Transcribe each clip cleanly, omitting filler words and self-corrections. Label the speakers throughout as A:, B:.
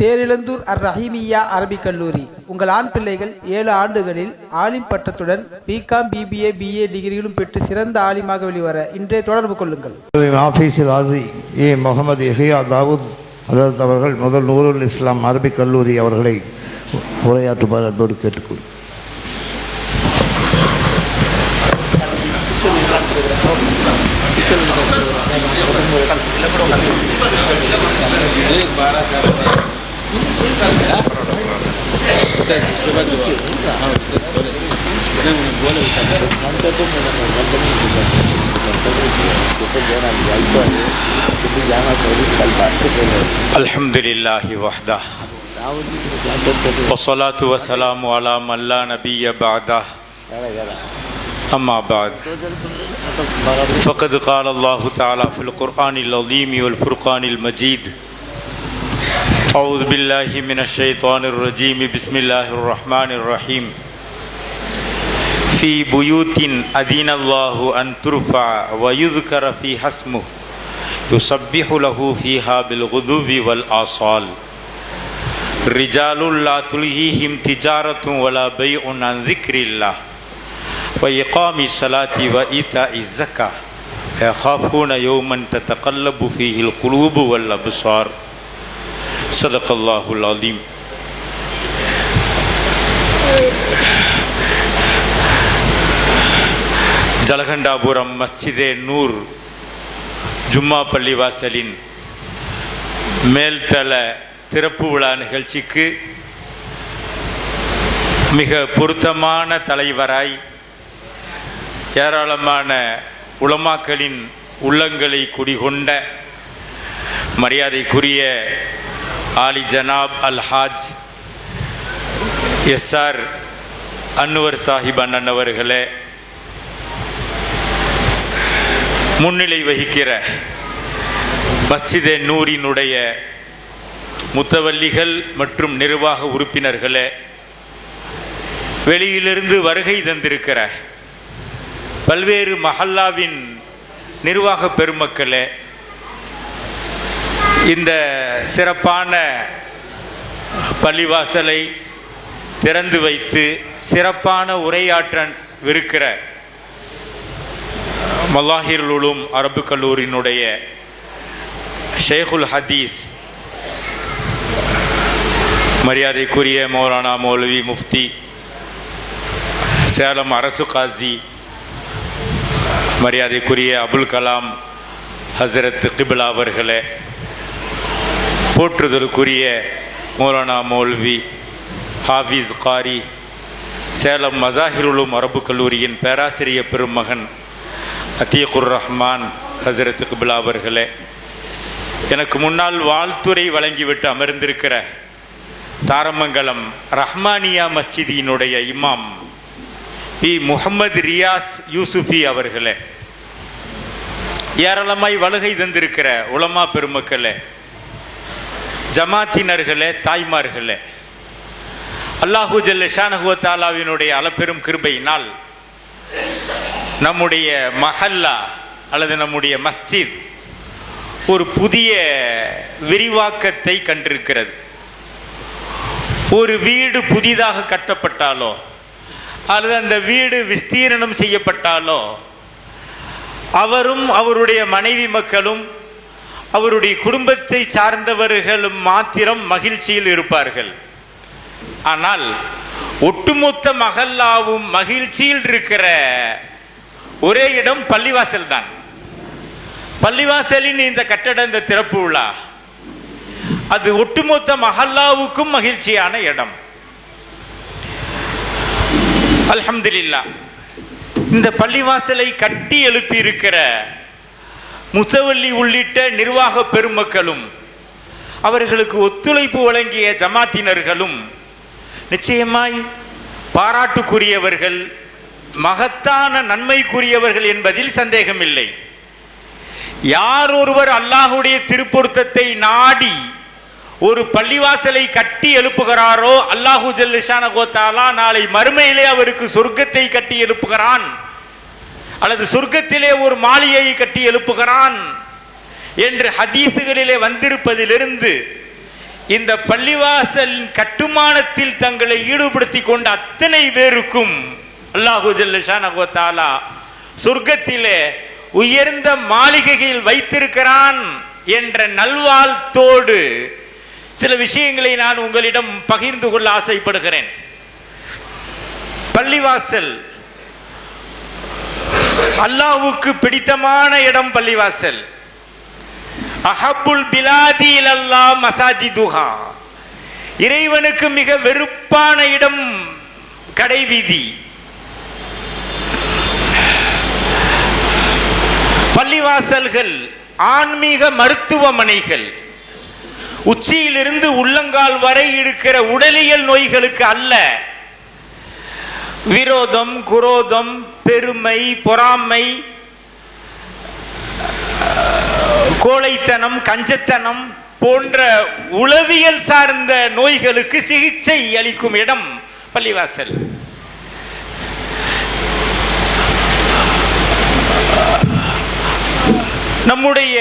A: தேரிழந்தூர் அர் ரஹீமியா அரபிக் கல்லூரி. உங்கள் ஆண் பிள்ளைகள் 7 ஆண்டுகளில் ஆலிம் பட்டத்துடன் பிகாம், பிபிஏ, பிஏ டிகிரிகளும் பெற்று சிறந்த ஆலிமாக வெளிவர இன்றே தொடர்பு கொள்ளுங்கள்.
B: ஆஃபீஸில் ஆசி முகமது யஹ்யா தாவூத் ஹதரத் அவர்கள் முதல் நூருல் இஸ்லாம் அரபிக் கல்லூரி அவர்களை உரையாற்றுமாறு அன்போடு கேட்டுக்கொள்கிறேன்.
C: அல்ஹம்துலில்லாஹி வஹ்தஹ் வஸ்ஸலாத்து வஸ்ஸலாமு அலா மன் லா நபிய்ய பஅதஹ் அம்மா பஅத் ஃபக்கத் கால அல்லாஹு தஆலா ஃபில் குர்ஆனில் அஸீம் வல் ஃபுர்கானில் மஜீத் அஊது பில்லாஹி மினஷ் ஷைத்தானிர் ரஜீம் பிஸ்மில்லாஹிர் ரஹ்மானிர் ரஹீம் ஃபீ புயூத்தின் அதீனல்லாஹு அன் துர்ஃபஅ வ யுذ்கர ஃபீஹா இஸ்முஹு யுஸப்பிஹு லஹு ஃபீஹா பில் குதுவி வல் ஆஸால் ரிஜாலுல் லா துல்ஹீஹிம் திஜாரத்துன் வலா பைஉன் அன் ذிக்ரில்லாஹ் வ இகாமிஸ் ஸலாத்தி வ ஈதாஇஸ் ஸக்காத் யகாஃபூன யௌமன் ததகல்லபு ஃபீஹில் குலூபு வல் அப்ஸார். ஸதகல்லாஹுல் அஸீம். ஜலகண்டாபுரம் மஸ்ஜிதே நூர் ஜும்மா பள்ளிவாசலின் மேல்தள திறப்பு விழா நிகழ்ச்சிக்கு மிக பொருத்தமான தலைவராய் ஏராளமான உலமாக்களின் உள்ளங்களை குடிகொண்ட மரியாதைக்குரிய ஆலி ஜனாப் அல்ஹாஜ் எஸ்ஆர் அன்வர் சாஹிப் அண்ணன் அவர்களே, முன்னிலை வகிக்கிற மஸ்ஜிதே நூரினுடைய முத்தவல்லிகள் மற்றும் நிர்வாக உறுப்பினர்களே, வெளியிலிருந்து வருகை தந்திருக்கிற பல்வேறு மஹல்லாவின் நிர்வாக பெருமக்களே, இந்த சிறப்பான பள்ளிவாசலை திறந்து வைத்து சிறப்பான உரையாற்றவிருக்கிற மல்லாஹிருல் உலூம் அரபு கல்லூரியினுடைய ஷேகுல் ஹதீஸ் மரியாதைக்குரிய மௌலானா மௌலவி முஃப்தி சேலம் அரசு காசி மரியாதைக்குரிய அபுல் கலாம் ஹசரத் கிபிலா அவர்களே, போற்றுதலுக்குரிய மௌலானா மௌலவி ஹாஃபிஸ் காரி சேலம் மஸாஹிருல் உலூம் அரபு கல்லூரியின் பேராசிரியர் பெருமகன் அத்தீகுர் ரஹ்மான் ஹசரத் கிபிலா அவர்களே, எனக்கு முன்னால் வாழ்த்துரை வழங்கிவிட்டு அமர்ந்திருக்கிற தாரமங்கலம் ரஹ்மானியா மஸ்ஜிதினுடைய இமாம் பி முஹம்மது ரியாஸ் யூசுஃபி அவர்களே, ஏராளமாய் வருகை தந்திருக்கிற உலமா பெருமக்களே, ஜமாத்தினர்களே, தாய்மார்களே, அல்லாஹு ஜல்ல ஷானஹு வ தஆலாவினுடைய அளப்பெரும் கிருபையினால் நம்முடைய மஹல்லா அல்லது நம்முடைய மஸ்ஜித் ஒரு புதிய விரிவாக்கத்தை கண்டிருக்கிறது. ஒரு வீடு புதிதாக கட்டப்பட்டாலோ அல்லது அந்த வீடு விஸ்தீரணம் செய்யப்பட்டாலோ அவரும் அவருடைய மனைவி மக்களும் அவருடைய குடும்பத்தை சார்ந்தவர்களும் மாத்திரம் மகிழ்ச்சியில் இருப்பார்கள். ஆனால் ஒட்டுமொத்த மஹல்லாவும் மகிழ்ச்சியில் இருக்கிற ஒரே இடம் பள்ளிவாசல் தான். பள்ளிவாசலின் இந்த கட்டட இந்த திறப்பு விழா அது ஒட்டுமொத்த மஹல்லாவுக்கும் மகிழ்ச்சியான இடம். அல்ஹம்துலில்லாஹ். இந்த பள்ளிவாசலை கட்டி எழுப்பி இருக்கிற முத்தவல்லி உள்ளிட்ட நிர்வாக பெருமக்களும் அவர்களுக்கு ஒத்துழைப்பு வழங்கிய ஜமாத்தினர்களும் நிச்சயமாய் பாராட்டுக்குரியவர்கள், மகத்தான நன்மைக்குரியவர்கள் என்பதில் சந்தேகமில்லை. யார் ஒருவர் அல்லாஹுடைய திருப்பொருத்தத்தை நாடி ஒரு பள்ளிவாசலை கட்டி எழுப்புகிறாரோ அல்லாஹு ஜல்ல ஷானஹு வ தஆலா நாளை மறுமையிலே அவருக்கு சொர்க்கத்தை கட்டி எழுப்புகிறான் அல்லது சொர்க்கத்திலே ஒரு மாளிகையை கட்டி எழுப்புகிறான் என்று ஹதீசுகளிலே வந்திருப்பதிலிருந்து இந்த பள்ளிவாசல் கட்டுமானத்தில் தங்களை ஈடுபடுத்தி கொண்ட அத்தனை பேருக்கும் அல்லாஹு ஜல்ல ஷானஹு வ தஆலா சொர்க்கத்திலே உயர்ந்த மாளிகையில் வைத்திருக்கிறான் என்ற நல்வாழ்த்தோடு சில விஷயங்களை நான் உங்களிடம் பகிர்ந்து கொள்ள ஆசைப்படுகிறேன். பள்ளிவாசல் அல்லாஹ்வுக்கு பிடித்தமான இடம். பள்ளிவாசல் அஹப்புல் பிலாதி இலல்லாஹ் மசாஜிதுஹா, இறைவனுக்கு மிக வெறுப்பான இடம் கடைவீதி. பள்ளிவாசல்கள் ஆன்மீக மருத்துவமனைகள். உச்சியிலிருந்து உள்ளங்கால் வரை இருக்கிற உடலியல் நோய்களுக்கு அல்ல. விரோதம், குரோதம், பெருமை, பொறாமை, கோழைத்தனம், கஞ்சத்தனம் போன்ற உளவியல் சார்ந்த நோய்களுக்கு சிகிச்சை அளிக்கும் இடம் பள்ளிவாசல். நம்முடைய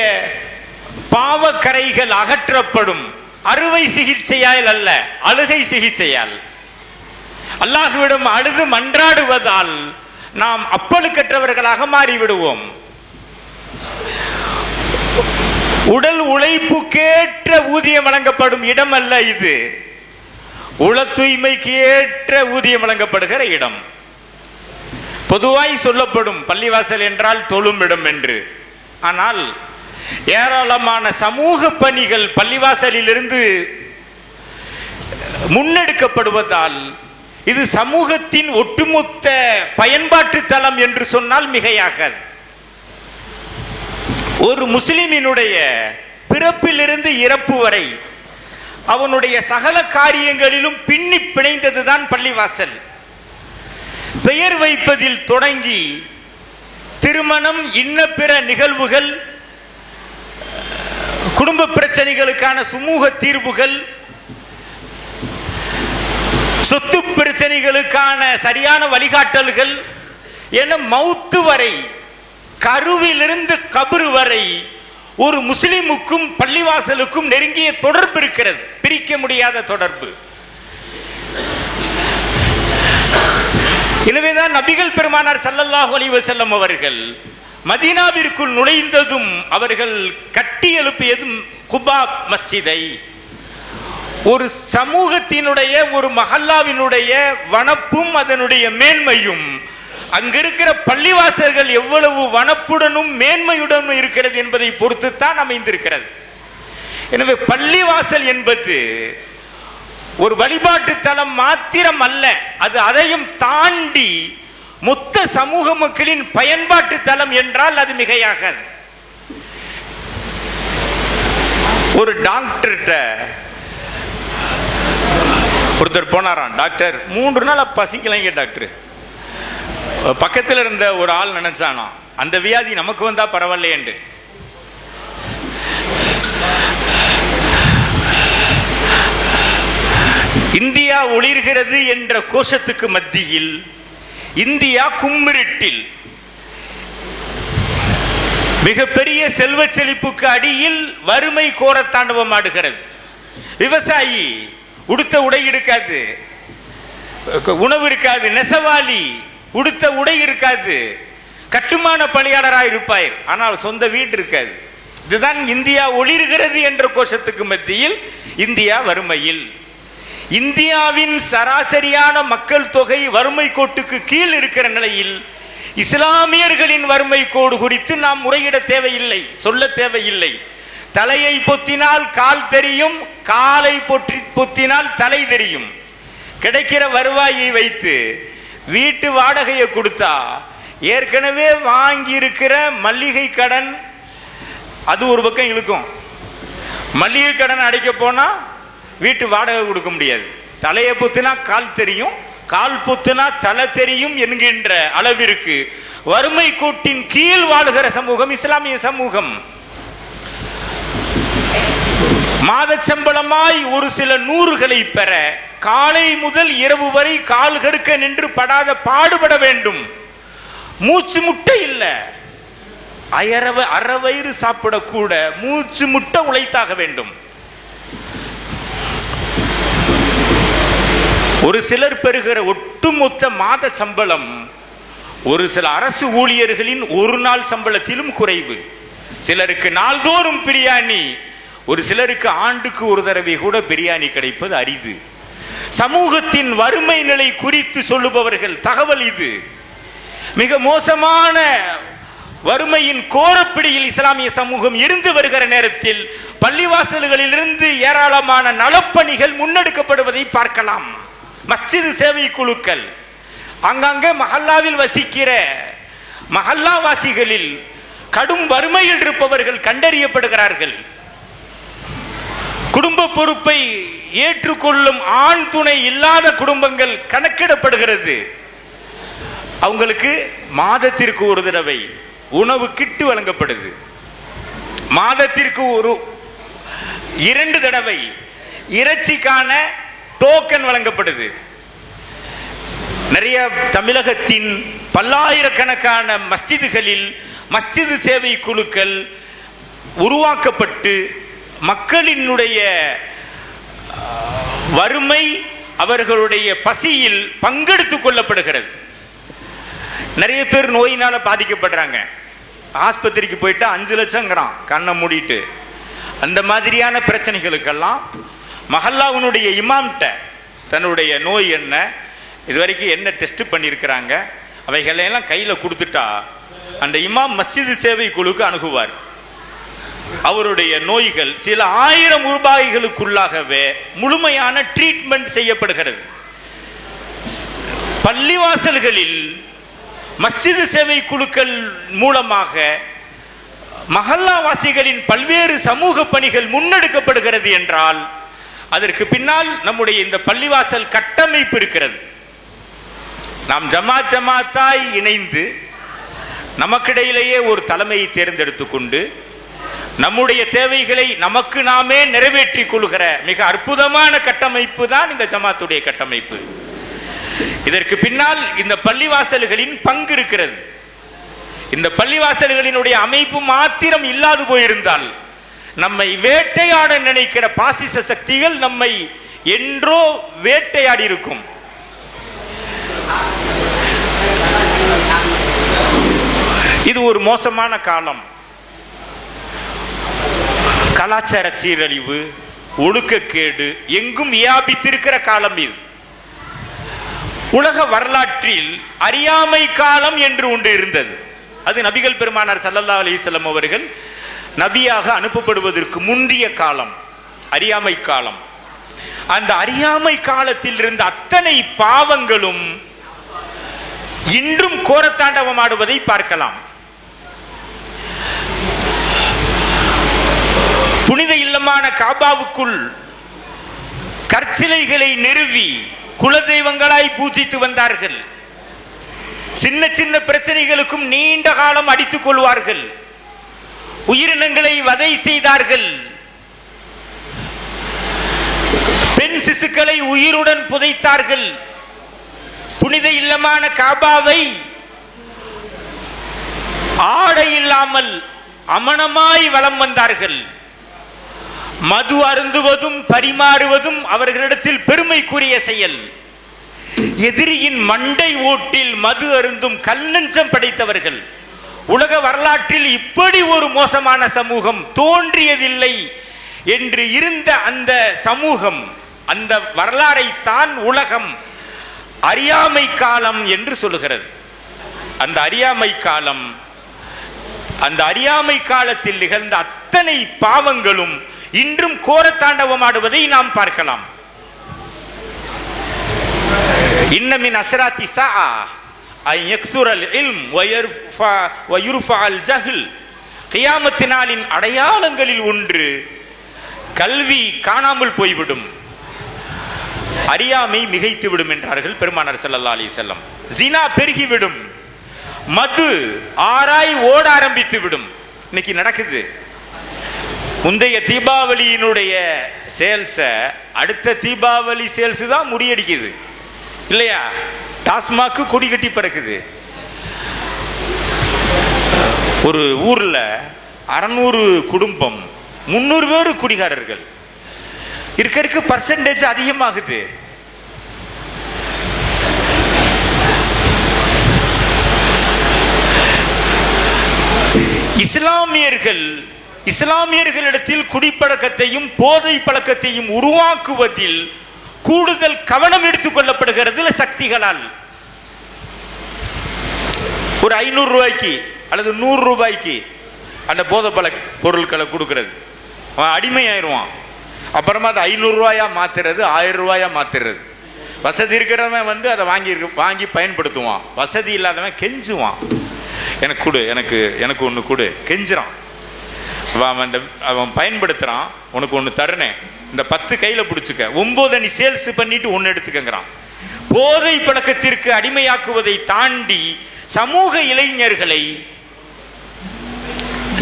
C: பாவக்கரைகள் அகற்றப்படும் அறுவை சிகிச்சையால் அல்ல, அழுகை சிகிச்சையால். அல்லாஹ்விடம் அழுது மன்றாடுவதால் நாம் அப்பழுக்கற்றவர்களாக மாறிவிடுவோம். உடல் உழைப்புக்கேற்ற ஊதியம் வழங்கப்படும் இடம் அல்ல இது. உள தூய்மைக்கு ஏற்ற ஊதியம் வழங்கப்படுகிற இடம். பொதுவாய் சொல்லப்படும் பள்ளிவாசல் என்றால் தொழும் இடம் என்று. ஆனால் ஏராளமான சமூக பணிகள் பள்ளிவாசலில் இருந்து முன்னெடுக்கப்படுவதால் இது சமூகத்தின் ஒட்டுமொத்த பயன்பாட்டு தளம் என்று சொன்னால் மிகையாகாது. ஒரு முஸ்லிமினுடைய பிறப்பிலிருந்து இறப்பு வரை அவனுடைய சகல காரியங்களிலும் பின்னி பிணைந்ததுதான் பள்ளிவாசல். பெயர் வைப்பதில் தொடங்கி திருமணம், இன்ன பிற நிகழ்வுகள், குடும்ப பிரச்சனைகளுக்கான சுமூக தீர்வுகள், சொத்து பிரச்சனைகளுக்கான சரியான வழிகாட்டல்கள் என மௌத்து வரை, கருவிலிருந்து கபரு வரை ஒரு முஸ்லிமுக்கும் பள்ளிவாசலுக்கும் நெருங்கிய தொடர்பு இருக்கிறது, பிரிக்க முடியாத தொடர்பு. எனவேதான் நபிகள் பெருமானார் ஸல்லல்லாஹு அலைஹி வஸல்லம் அவர்கள் மதீனாவிற்குள் நுழைந்ததும் அவர்கள் கட்டி எழுப்பியதும் குபா மஸ்ஜிதை. ஒரு சமூகத்தினுடைய, ஒரு மஹல்லாவினுடைய வனப்பும் அதனுடைய மேன்மையும் அங்கிருக்கிற பள்ளிவாசல்கள் எவ்வளவு வனப்புடனும் மேன்மையுடனும் இருக்கிறது என்பதை பொறுத்துத்தான் அமைந்திருக்கிறது. எனவே பள்ளிவாசல் என்பது ஒரு வழிபாட்டு தலம் மாத்திரம் அல்ல, அது அதையும் தாண்டி மொத்த சமூக மக்களின் பயன்பாட்டு தலம் என்றால் அது மிகையாகாது. ஒரு டாக்டர்கிட்ட ஒருத்தர் போனாராம். டாக்டர் 3 நாள் பசிக்கலைங்க டாக்டர். பக்கத்தில் இருந்த ஒரு ஆள் நினைச்சானா அந்த வியாதி நமக்கு வந்தா பரவாயில்லையேண்டு. இந்தியா ஒளிர்கிறது என்ற கோஷத்துக்கு மத்தியில் இந்தியா கும்மிருட்டில் மிகப்பெரிய செல்வ செழிப்புக்கு அடியில் வறுமை கோர தாண்டவம் ஆடுகிறது. விவசாயி உடுத்த உடை இருக்காது, உணவு இருக்காது, நெசவாளி உடுத்த உடை இருக்காது, கட்டுமான பணியாளராக இருப்பார், ஆனால் சொந்த வீடு இருக்காது. இதுதான் இந்தியா ஒளிர்கிறது என்ற கோஷத்துக்கு மத்தியில் இந்தியா வறுமையில். இந்தியாவின் சராசரியான மக்கள் தொகை வறுமை கோட்டுக்கு கீழ் இருக்கிற நிலையில் இஸ்லாமியர்களின் வறுமை கோடு குறித்து நாம் முறையிட தேவையில்லை, சொல்ல தேவையில்லை. தலையை பொத்தினால் கால் தெரியும், காலை பொத்தினால் தலை தெரியும். கிடைக்கிற வருவாயை வைத்து வீட்டு வாடகையை கொடுத்தா ஏற்கனவே வாங்கி இருக்கிற மல்லிகை கடன் அது ஒரு பக்கம் இழுக்கும். மல்லிகை கடன் அடைக்க போனா வீட்டு வாடகை கொடுக்க முடியாது. தலையை பொத்தினா கால் தெரியும், கால் பொத்தினா தலை தெரியும் என்கின்ற அளவிற்கு வறுமை கோட்டின் கீழ் வாழுகிற சமூகம் இஸ்லாமிய சமூகம். மாத சம்பளமாய் ஒரு சில நூறுகளை பெற காலை முதல் இரவு வரை கால் கடுக்க நின்று படாத பாடுபட வேண்டும். மூச்சு முட்டை இல்ல, அரை வயிறு சாப்பிடக்கூட மூச்சு முட்டை உழைத்தாக வேண்டும். ஒரு சிலர் பெறுகிற ஒட்டுமொத்த மாத சம்பளம் ஒரு சில அரசு ஊழியர்களின் ஒரு நாள் சம்பளத்திலும் குறைவு. சிலருக்கு நாள்தோறும் பிரியாணி, ஒரு சிலருக்கு ஆண்டுக்கு ஒரு தடவை கூட பிரியாணி கிடைப்பது அரிது. சமூகத்தின் வறுமை நிலை குறித்து சொல்லுபவர்கள் தகவல் இது. மிக மோசமான வறுமையின் கோரப்பிடியில் இஸ்லாமிய சமூகம் இருந்து வருகிற நேரத்தில் பள்ளிவாசல்களிலிருந்து ஏராளமான நலப்பணிகள் முன்னெடுக்கப்படுவதை பார்க்கலாம். மஸ்ஜிது சேவை குழுக்கள், அங்கங்கே மஹல்லாவில் வசிக்கிற மஹல்லாவாசிகளில் கடும் வறுமையில் இருப்பவர்கள் கண்டறியப்படுகிறார்கள். குடும்ப பொறுப்பை ஏற்றுக்கொள்ளும் ஆண் துணை இல்லாத குடும்பங்கள் கணக்கிடப்படுகிறது. அவங்களுக்கு மாதத்திற்கு ஒரு தடவை உணவு கிட்டு வழங்கப்படுது. மாதத்திற்கு 2 தடவை இறைச்சிக்கான டோக்கன் வழங்கப்படுது. நிறைய தமிழகத்தின் பல்லாயிரக்கணக்கான மஸ்ஜிதுகளில் மஸ்ஜிது சேவை குழுக்கள் உருவாக்கப்பட்டு மக்களினுடைய வறுமை, அவர்களுடைய பசியில் பங்கெடுத்துக் கொள்ளப்படுகிறது. நிறைய பேர் நோயினால பாதிக்கப்படுறாங்க. ஆஸ்பத்திரிக்கு போயிட்டு 5 லட்சங்கிறான் கண்ணை மூடிட்டு. அந்த மாதிரியான பிரச்சனைகளுக்கெல்லாம் மஹல்லாவுனுடைய இமாம்கிட்ட தன்னுடைய நோய் என்ன, இதுவரைக்கும் என்ன டெஸ்ட் பண்ணியிருக்கிறாங்க, அவைகளெல்லாம் கையில் கொடுத்துட்டா அந்த இமாம் மஸ்ஜிது சேவை குழுக்கு அணுகுவார். அவருடைய நோய்கள் சில 1000 ரூபாய்களுக்குள்ளாகவே முழுமையான ட்ரீட்மெண்ட் செய்யப்படுகிறது. பள்ளிவாசல்களில் மஸ்ஜிது சேவை குழுக்கள் மூலமாக மஹல்லாவாசிகளின் பல்வேறு சமூக பணிகள் முன்னெடுக்கப்படுகிறது என்றால் அதற்கு பின்னால் நம்முடைய இந்த பள்ளிவாசல் கட்டமைப்பு இருக்கிறது. நாம் ஜமாத்தாய் இணைந்து நமக்கிடையிலேயே ஒரு தலைமையை தேர்ந்தெடுத்துக் கொண்டு நம்முடைய தேவைகளை நமக்கு நாமே நிறைவேற்றிக் கொள்கிற மிக அற்புதமான கட்டமைப்பு தான் இந்த ஜமாத்துடைய கட்டமைப்பு. இதற்கு பின்னால் இந்த பள்ளிவாசல்களின் பங்கு இருக்கிறது. இந்த பள்ளிவாசல்களினுடைய அமைப்பு மாத்திரம் இல்லாது போயிருந்தால் நம்மை வேட்டையாட நினைக்கிற பாசிச சக்திகள் நம்மை என்றோ வேட்டையாடி இருக்கும். இது ஒரு மோசமான காலம். கலாச்சார சீரழிவு, ஒழுக்கக்கேடு எங்கும் வியாபித்திருக்கிற காலம் இது. உலக வரலாற்றில் அறியாமை காலம் என்று ஒன்று இருந்தது. அது நபிகள் பெருமானார் ஸல்லல்லாஹு அலைஹி வஸல்லம் அவர்கள் நபியாக அனுப்பப்படுவதற்கு முந்திய காலம், அறியாமை காலம். அந்த அறியாமை காலத்தில் இருந்த அத்தனை பாவங்களும் இன்றும் கோரத்தாண்டவம் ஆடுவதை பார்க்கலாம். புனித இல்லமான காபாவுக்குள் கற்சிலைகளை நிறுவி குலதெய்வங்களாய் பூஜித்து வந்தார்கள். சின்ன சின்ன பிரச்சனைகளுக்கும் நீண்ட காலம் அடித்துக் கொள்வார்கள். உயிரினங்களை வதை செய்தார்கள். பெண் சிசுக்களை உயிருடன் புதைத்தார்கள். புனித இல்லமான காபாவை ஆடை இல்லாமல் அமனமாய் வலம் வந்தார்கள். மது அருந்துவதும் பரிமாறுவதும் அவர்களிடத்தில் பெருமைக்குரிய செயல். எதிரியின் மண்டை ஓட்டில் மது அருந்தும் கல்நெஞ்சம் படைத்தவர்கள். உலக வரலாற்றில் இப்படி ஒரு மோசமான சமூகம் தோன்றியதில்லை என்று இருந்த அந்த சமூகம், அந்த வரலாறை தான் உலகம் அறியாமை காலம் என்று சொல்லுகிறது. அந்த அறியாமை காலத்தில் நிகழ்ந்த அத்தனை பாவங்களும் இன்றும் கோரத்தாண்டவம் ஆடுவதை நாம் பார்க்கலாம். இன்னமின் அஸ்ராத்தி ஸாஅ ஐ யக்ஸுரல் இல்ம் வ யுர்ஃபஅல் ஜஹல். கியாமத் நாளின் அடையாளங்களில் ஒன்று கல்வி காணாமல் போய்விடும், அறியாமை மிகைத்து விடும் என்றார்கள் பெருமானார் ஸல்லல்லாஹு அலைஹி வஸல்லம். ஜினா பெருகிவிடும், மது ஆராய் ஓட ஆரம்பித்து விடும். இன்னைக்கு நடக்குது. முந்தைய தீபாவளியினுடைய சேல்ஸ அடுத்த தீபாவளி சேல்ஸ் தான் முறியடிக்குது இல்லையா? டாஸ்மாக்கு கொடி கட்டி பறக்குது. ஒரு ஊர்ல 600 குடும்பம், 300 பேர் குடிகாரர்கள் இருக்க பர்சன்டேஜ் அதிகமாகுது. இஸ்லாமியர்களிடத்தில் குடிப்பழக்கத்தையும் போதை பழக்கத்தையும் உருவாக்குவதில் கூடுதல் கவனம் எடுத்துக் கொள்ளப்படுகிறது சக்திகளால். ஒரு 500 ரூபாய்க்கு அல்லது 100 ரூபாய்க்கு அந்த போதை பொருட்களை கொடுக்கிறது, அவன் அடிமையாயிருவான். அப்புறமா அதை 500 ரூபாயா மாத்துறது, 1000 ரூபாயா மாத்துறது. வசதி இருக்கிறவன் வந்து அதை வாங்கி பயன்படுத்துவான், வசதி இல்லாதவன் கெஞ்சுவான், எனக்கு கொடு, எனக்கு ஒன்று கொடு, கெஞ்சுறான். அவன் பயன்படுத்துறான், உனக்கு ஒன்று தருனேன், இந்த 10 கையில் பிடிச்சிக்க, 9 நீ சேல்ஸ் பண்ணிட்டு 1 எடுத்துக்கங்கிறான். போதை பழக்கத்திற்கு அடிமையாக்குவதை தாண்டி சமூக இளைஞர்களை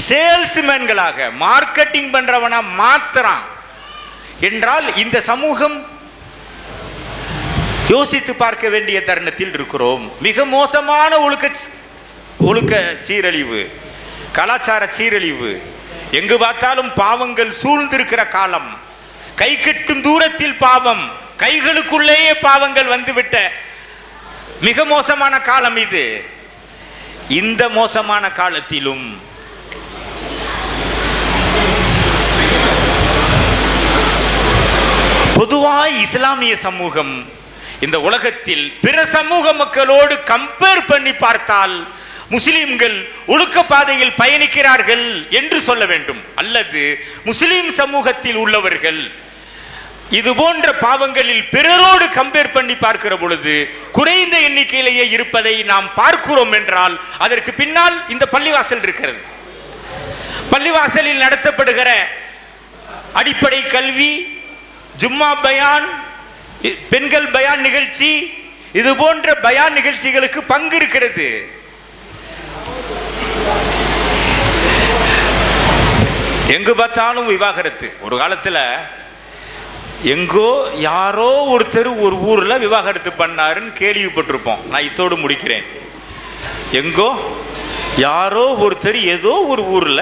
C: சேல்ஸ்மேன்களாக மார்க்கெட்டிங் பண்றவனா மாத்துறான் என்றால் இந்த சமூகம் யோசித்து பார்க்க வேண்டிய தருணத்தில் இருக்கிறோம். மிக மோசமான ஒழுக்க சீரழிவு, கலாச்சார சீரழிவு, எங்கு பார்த்தாலும் பாவங்கள் சூழ்ந்திருக்கிற காலம், கை கெட்டும் தூரத்தில் பாவம், கைகளுக்குள்ளேயே பாவங்கள் வந்துவிட்ட மிக மோசமான காலம் இது. இந்த மோசமான காலத்திலும் பொதுவாய் இஸ்லாமிய சமூகம் இந்த உலகத்தில் பிற சமூக மக்களோடு கம்பேர் பண்ணி பார்த்தால் முஸ்லிம்கள் ஒழுக்க பாதையில் பயணிக்கிறார்கள் என்று சொல்ல வேண்டும். அல்லது முஸ்லிம் சமூகத்தில் உள்ளவர்கள் இது போன்ற பாவங்களில் பிறரோடு கம்பேர் பண்ணி பார்க்கிற பொழுது குறைந்த எண்ணிக்கையிலேயே இருப்பதை நாம் பார்க்கிறோம் என்றால் அதற்கு பின்னால் இந்த பள்ளிவாசல் இருக்கிறது. பள்ளிவாசலில் நடத்தப்படுகிற அடிப்படை கல்வி, ஜும்மா பயான், பெண்கள் பயான் நிகழ்ச்சி, இது போன்ற பயான் நிகழ்ச்சிகளுக்கு பங்கு இருக்கிறது. எங்கு பார்த்தாலும் விவாகரத்து. ஒரு காலத்துல எங்கோ யாரோ ஒருத்தர் ஒரு ஊர்ல விவாகரத்து பண்ணாருன்னு கேள்விப்பட்டிருப்போம். நான் இத்தோடு முடிக்கிறேன். எங்கோ யாரோ ஒருத்தர் ஏதோ ஒரு ஊர்ல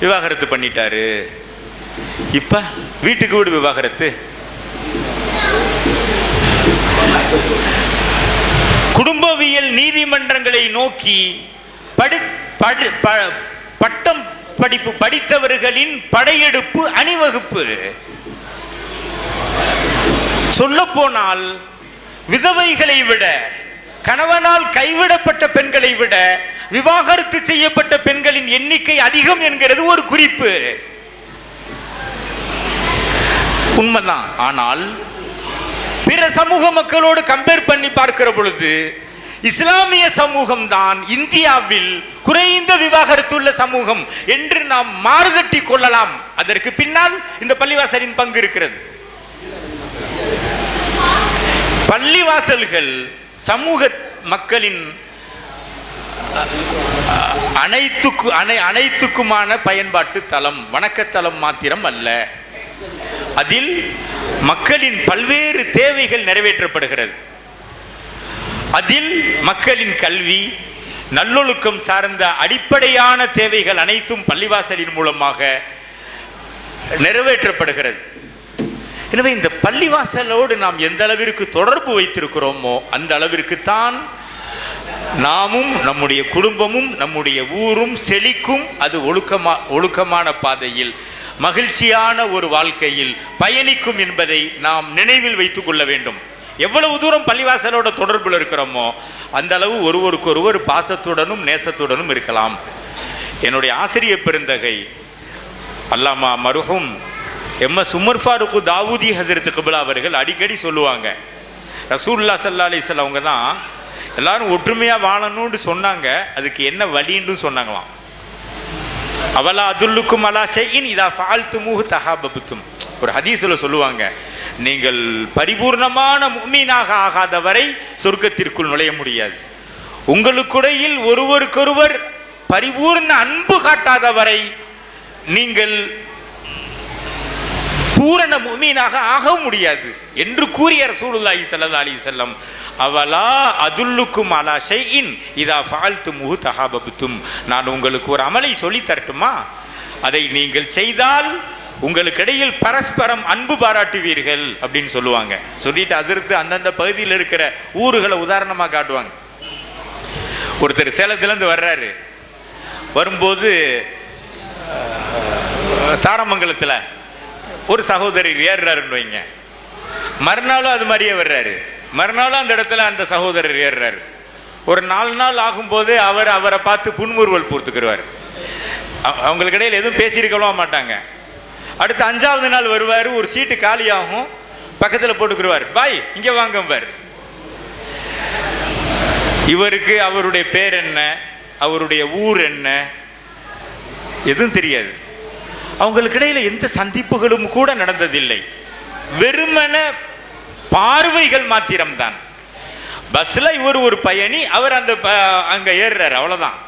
C: விவாகரத்து பண்ணிட்டாரு. இப்ப வீட்டுக்கு வீடு விவாகரத்து. குடும்பவியல் நீதிமன்றங்களை நோக்கி பட்டம் படிப்பு படித்தவர்களின் படையெடுப்பு, அணிவகுப்பு. சொல்ல போனால் விதவைகளை விட, கணவனால் கைவிடப்பட்ட பெண்களை விட விவாகரத்து செய்யப்பட்ட பெண்களின் எண்ணிக்கை அதிகம் என்கிறது ஒரு குறிப்பு. உண்மைதான். ஆனால் பிற சமூக மக்களோடு கம்பேர் பண்ணி பார்க்கிற பொழுது இஸ்லாமிய சமூகம் தான் இந்தியாவில் குறைந்த விவாகரத்து உள்ள சமூகம் என்று நாம் மாறுதட்டி கொள்ளலாம். அதற்கு பின்னால் இந்த பள்ளிவாசலின் பங்கு இருக்கிறது. பள்ளிவாசல்கள் சமூக மக்களின் அனைத்துக்குமான பயன்பாட்டு தலம், வணக்கத்தலம் மாத்திரம் அல்ல. அதில் மக்களின் பல்வேறு தேவைகள் நிறைவேற்றப்படுகிறது. அதில் மக்களின் கல்வி, நல்லொழுக்கம் சார்ந்த அடிப்படையான தேவைகள் அனைத்தும் பள்ளிவாசலின் மூலமாக நிறைவேற்றப்படுகிறது. எனவே இந்த பள்ளிவாசலோடு நாம் எந்த அளவிற்கு தொடர்பு வைத்திருக்கிறோமோ அந்த அளவிற்கு தான் நாமும் நம்முடைய குடும்பமும் நம்முடைய ஊரும் செழிக்கும். அது ஒழுக்கமான பாதையில் மகிழ்ச்சியான ஒரு வாழ்க்கையில் பயணிக்கும் என்பதை நாம் நினைவில் வைத்துக் கொள்ள வேண்டும். எவ்வளவு தூரம் பள்ளிவாசலோட தொடர்பில் இருக்கிறோமோ அந்த அளவு ஒருவருக்கொருவர் பாசத்துடனும் நேசத்துடனும் இருக்கலாம். என்னுடைய ஆசிரியர் பெருந்தகை அல்லாமா மருஹூம் எம்.எஸ். உமர் ஃபாரூக் தாவூதி ஹசரத் கிப்லா அவர்கள் அடிக்கடி சொல்லுவாங்க, ரசூலுல்லாஹி ஸல்லல்லாஹு அலைஹி வஸல்லம் அவங்க தான் எல்லாரும் ஒற்றுமையா வாழணும்னு சொன்னாங்க. அதுக்கு என்ன வழின்னு சொன்னாங்களாம். அவலா அதுல்லுக்கும் அலா ஷைஇன் இதா ஃபஅல்துமூஹு தஹாபப்தும். ஒரு ஹதீஸ்ல சொல்லுவாங்க, நீங்கள் பரிபூர்ணமான முஃமினாக ஆகாத வரை சொர்க்கத்திற்குள் நுழைய முடியாது. உங்களுக்கிடையில் ஒருவருக்கொருவர் பரிபூர்ண அன்பு காட்டாத வரை நீங்கள் பூரண முஃமினாக ஆக முடியாது என்று கூறிய ரசூலுல்லாஹி ஸல்லல்லாஹு அலைஹி வஸல்லம், அவலா அதுல்லுக்கும் அலா ஷைஇன் இதா ஃபஅல்துமூஹு தஹாபப்தும். நான் உங்களுக்கு ஒரு அமலை சொல்லி தரட்டுமா? அதை நீங்கள் செய்தால் உங்களுக்கு இடையில் பரஸ்பரம் அன்பு பாராட்டுவீர்கள் அப்படின்னு சொல்லுவாங்க. சொல்லிட்டு ஹசரத் அந்தந்த பகுதியில் இருக்கிற ஊர்களை உதாரணமாக காட்டுவாங்க. ஒருத்தர் சேலத்திலேருந்து வர்றாரு, வரும்போது தாரமங்கலத்தில் ஒரு சகோதரர் ஏறுறாருன்னு வைங்க, மறுநாளும் அது மாதிரியே வர்றாரு, மறுநாளும் அந்த இடத்துல அந்த சகோதரர் ஏறுறாரு. ஒரு 4 நாள் ஆகும்போது அவரை பார்த்து புன்முறுவல் பூர்த்துக்கிறார். அவங்களுக்கு இடையில் எதுவும் பேசியிருக்கலாம் மாட்டாங்க. அடுத்து 5ஆவது நாள் வருவார், ஒரு சீட்டு காலியாகும், பக்கத்தில் போட்டுக்குருவார், பாய் இங்கே வாங்கம்பார். இவருக்கு அவருடைய பேர் என்ன, அவருடைய ஊர் என்ன எதுவும் தெரியாது. அவங்களுக்கு இடையில் எந்த சந்திப்புகளும் கூட நடந்ததில்லை. வெறுமன பார்வைகள் மாத்திரம்தான். பஸ்ல இவர் ஒரு பயணி, அவர் அங்க ஏறுறாரு, அவ்வளவுதான்.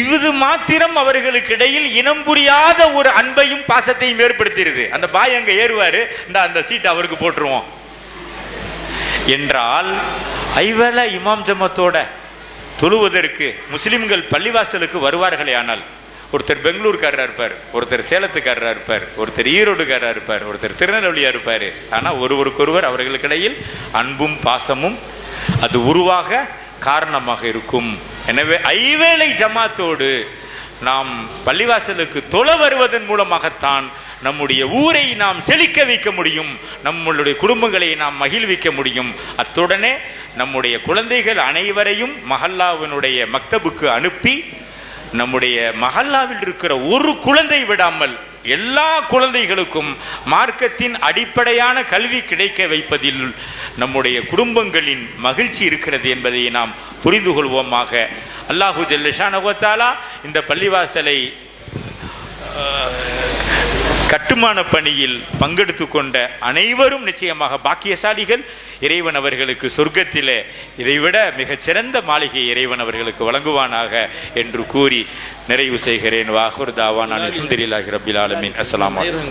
C: இது மாத்திரம் அவர்களுக்கு இடையில் இனம் புரியாத ஒரு அன்பையும் பாசத்தையும் ஏற்படுத்திடுது. அந்த பாய் அங்க ஏறுவாரு, அந்த சீட் அவருக்கு போட்டுருவோம் என்றால், ஐவேளை இமாம் ஜமாத்தோட தொழுவதற்கு முஸ்லிம்கள் பள்ளிவாசலுக்கு வருவார்களே ஆனால், ஒருத்தர் பெங்களூர்காரராக இருப்பார், ஒருத்தர் சேலத்துக்காரராக இருப்பார், ஒருத்தர் ஈரோடுக்காரராக இருப்பார், ஒருத்தர் திருநெல்வேலியாக இருப்பார். ஆனால் ஒருவருக்கொருவர் அவர்களுக்கு இடையில் அன்பும் பாசமும் அது உருவாக காரணமாக இருக்கும். எனவே ஐவேளை ஜமாத்தோடு நாம் பள்ளிவாசலுக்கு தொழ வருவதன் மூலமாகத்தான் நம்முடைய ஊரை நாம் செழிக்க வைக்க முடியும், நம்மளுடைய குடும்பங்களை நாம் மகிழ்விக்க முடியும். அத்துடனே நம்முடைய குழந்தைகள் அனைவரையும் மஹல்லாவினுடைய மக்தபுக்கு அனுப்பி நம்முடைய மஹல்லாவில் இருக்கிற ஒரு குழந்தை விடாமல் எல்லா குழந்தைகளுக்கும் மார்க்கத்தின் அடிப்படையான கல்வி கிடைக்க வைப்பதில் நம்முடைய குடும்பங்களின் மகிழ்ச்சி இருக்கிறது என்பதை நாம் புரிந்து கொள்வோமாக. அல்லாஹு ஜல்ல ஷானஹு வ தஆலா இந்த பள்ளிவாசலை கட்டுமான பணியில் பங்கெடுத்து கொண்ட அனைவரும் நிச்சயமாக பாக்கியசாலிகள். இறைவன் அவர்களுக்கு சொர்க்கத்திலே இதைவிட மிகச்சிறந்த மாளிகை இறைவன் அவர்களுக்கு வழங்குவானாக என்று கூறி நிறைவு செய்கிறேன். வாஹிர் தாவானா அல்ஹம்துலில்லாஹி ரப்பில் ஆலமீன். அஸ்ஸலாமு அலைக்கும்.